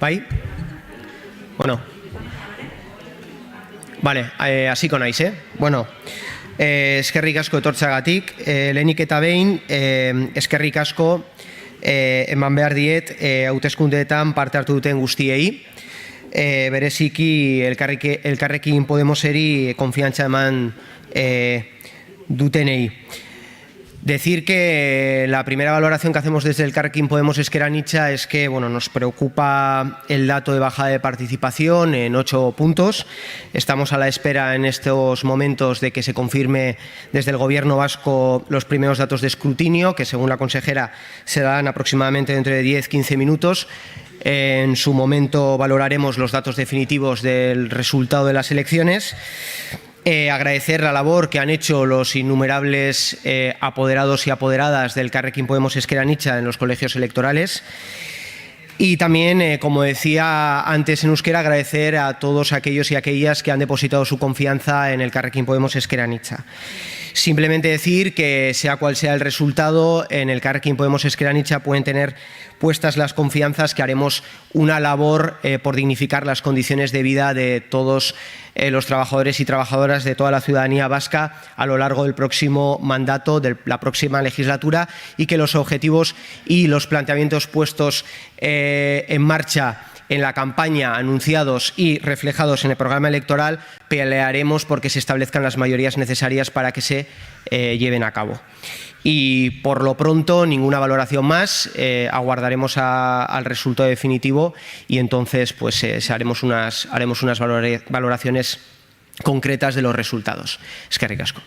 Bai? Bueno. Vale, hasiko naiz, Bueno, eskerrik asko etortzeagatik. Lehenik eta behin, eskerrik asko eman behar diet hauteskundeetan parte hartu duten guztiei. Bereziki Elkarrekin Podemoseri konfiantza eman dutenei. Decir que la primera valoración que hacemos desde Elkarrekin Podemos Ezker Anitza es que nos preocupa el dato de bajada de participación en 8 puntos. Estamos a la espera en estos momentos de que se confirme desde el Gobierno vasco los primeros datos de escrutinio, que según la consejera se darán aproximadamente dentro de 10-15 minutos. En su momento valoraremos los datos definitivos del resultado de las elecciones. Agradecer la labor que han hecho los innumerables apoderados y apoderadas del Elkarrekin Podemos Ezker Anitza en los colegios electorales. Y también, como decía antes en euskera, agradecer a todos aquellos y aquellas que han depositado su confianza en el Elkarrekin Podemos Ezker Anitza. Simplemente decir que, sea cual sea el resultado, en el Elkarrekin Podemos Ezker Anitza pueden tener puestas las confianzas que haremos una labor por dignificar las condiciones de vida de todos los trabajadores y trabajadoras de toda la ciudadanía vasca a lo largo del próximo mandato, de la próxima legislatura, y que los objetivos y los planteamientos puestos en marcha en la campaña, anunciados y reflejados en el programa electoral, pelearemos porque se establezcan las mayorías necesarias para que se lleven a cabo. Y por lo pronto, ninguna valoración más. Aguardaremos al resultado definitivo y entonces haremos unas valoraciones concretas de los resultados. Eskerrik asko.